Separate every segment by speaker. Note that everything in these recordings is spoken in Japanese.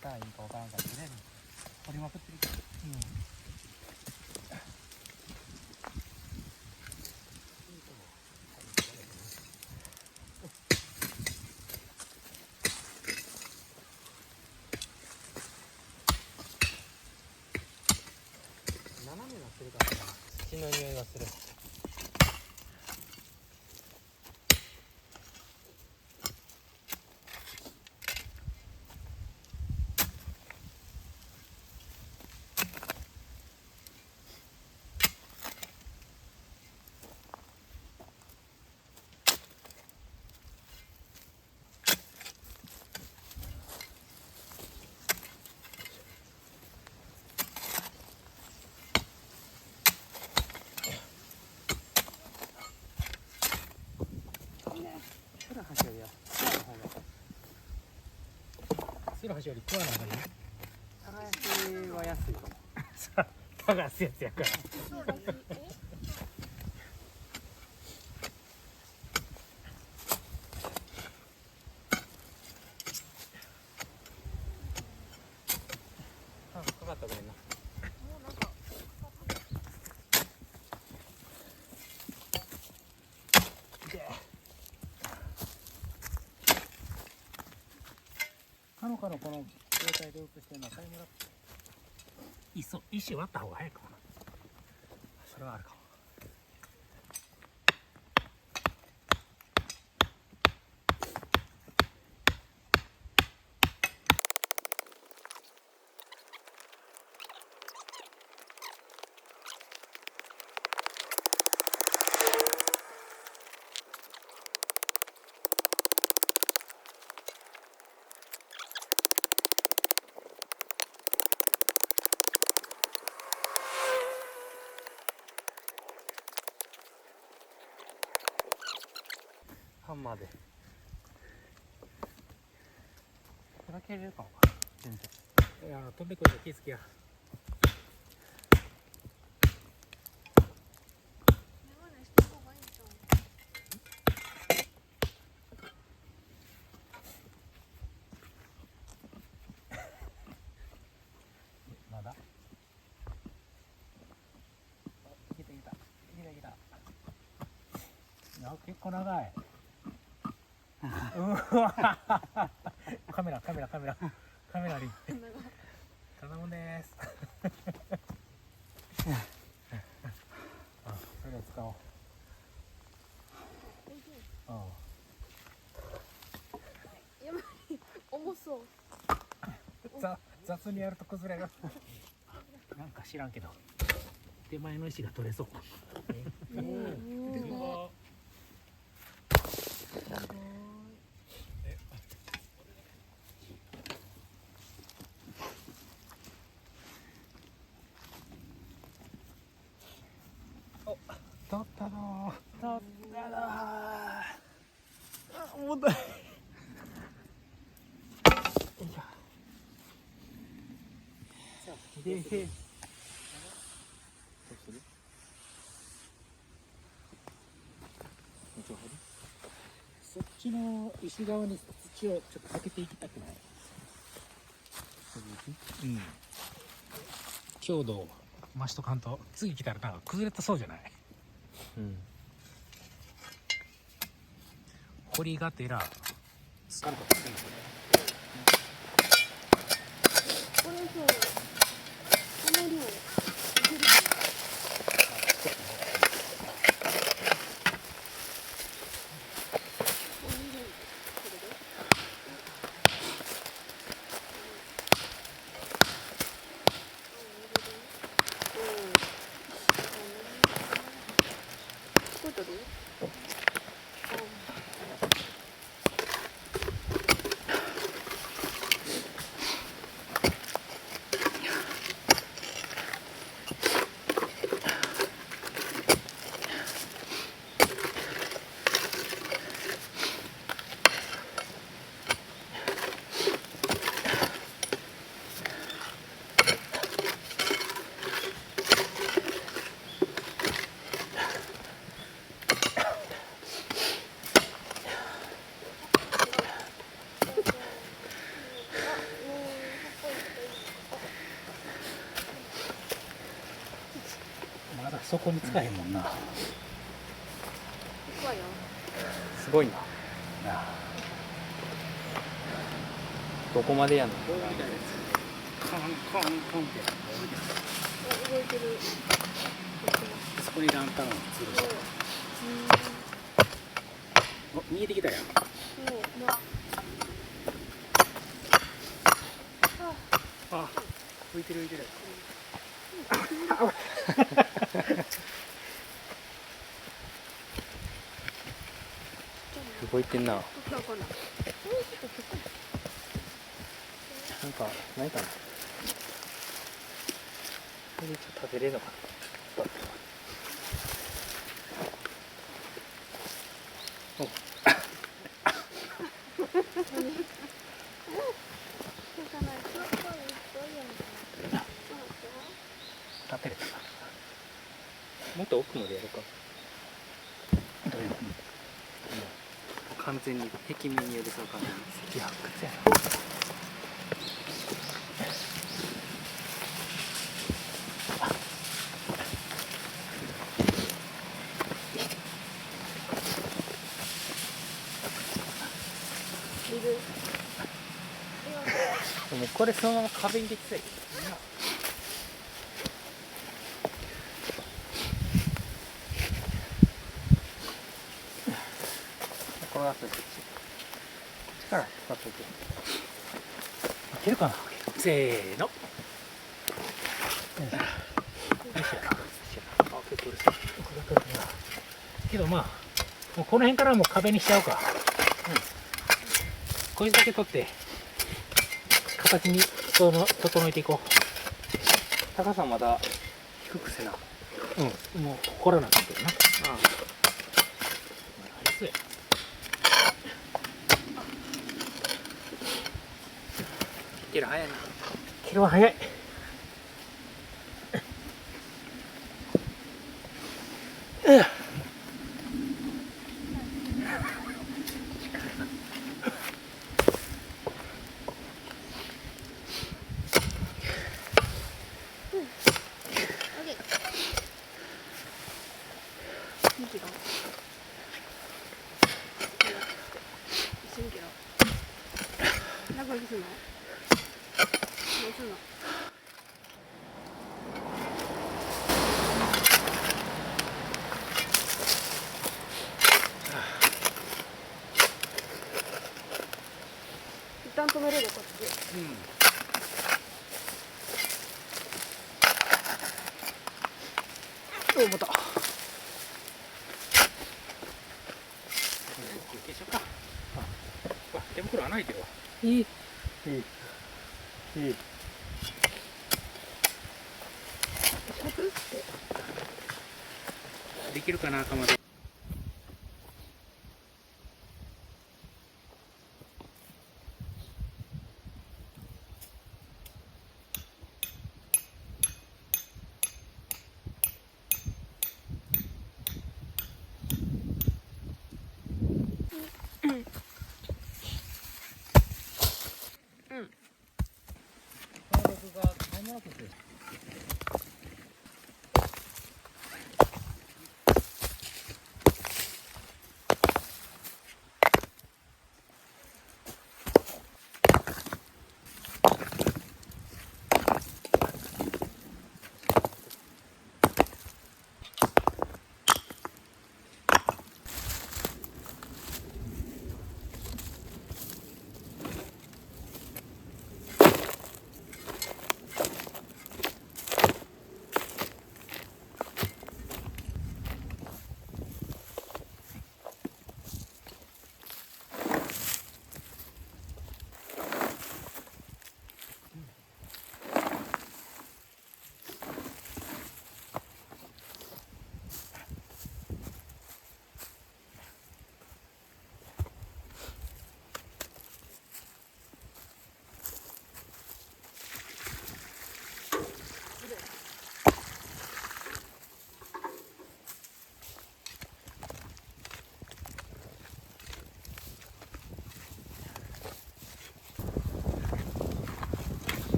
Speaker 1: したらいいかわからんからとりあえず掘りまくってるけど、斜めなってるから土の匂いがする。白橋よりは桑の方が白橋より桑の方がいい。耕しは安いかも。さあ耕すやつやからあ、かかったごめんな。かのかのこの状態で写してるのはタイムラプス。石割った方が早いかもな。それはあるかも。ハンマーで砕けれるかもか全然。いや飛んでくるの気付きや。まだいけたいけたいけたいけた。いや結構長い。うわカメラに頼むです。あ、それを使おう。
Speaker 2: やばい、重そう。
Speaker 1: 雑にやると崩れる。なんか知らんけど手前の石が取れそう。取ったのー。取ったのー。あ、重たい。でそっちの石側に土をちょっとかけていきたくない？うん。強度を増しとかんと次来たらなんか崩れたそうじゃない？うん。掘りがてらスカルトつける。
Speaker 2: これそう。この量。
Speaker 1: そこに使えへんもんな。
Speaker 2: 行くわよ。
Speaker 3: すごいな。
Speaker 1: なあ
Speaker 3: どこまでやんの？
Speaker 1: こうみたいなやつコンコンコンって
Speaker 2: 動いてる。
Speaker 1: そこにランタンをつる。お、見えてきたやん。
Speaker 2: もう、まあ。
Speaker 1: あ、浮いてる浮いてる。
Speaker 3: 動いてんな。
Speaker 2: なんかな。
Speaker 3: なんかないかな。これでちょっと食べれるのかな。
Speaker 1: 立てるか
Speaker 3: もっと奥までやるか。
Speaker 1: な。どういう
Speaker 3: 完全に壁面に寄り添う感じです。
Speaker 1: いや、靴やな。
Speaker 3: でもこれそのまま壁にできそうやけど。転がすとこっち。力使っといて。
Speaker 1: いけるかな。せーの。
Speaker 3: あ、結構うるさい。
Speaker 1: けどまあ、もうこの辺からもう壁にしちゃおうか。こいつだけ取って、形に整えていこ
Speaker 3: 高さまだ低くせな。
Speaker 1: う。うん、もうここからなんだけどな。
Speaker 3: あ
Speaker 1: そうや。
Speaker 3: いける早いな。
Speaker 1: キロは早い。
Speaker 2: 一旦止めるでこっち。
Speaker 1: お、また。よいしょか。あ、手袋穴開いてるわ。
Speaker 3: いい。
Speaker 1: できるかな、かまど。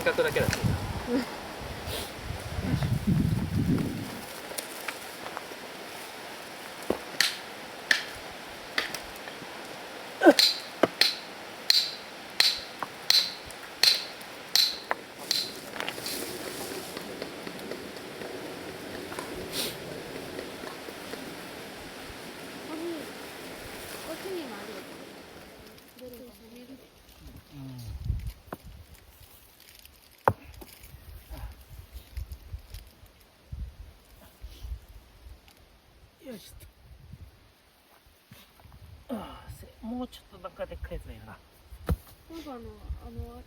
Speaker 1: 輪郭だけだし
Speaker 2: こっちにもあるよ。出るかも見る。
Speaker 1: よしもうちょっとなんかでっかいやつがいるな。
Speaker 2: なんかあれは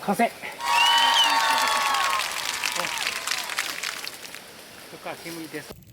Speaker 1: 完成。それから煙です。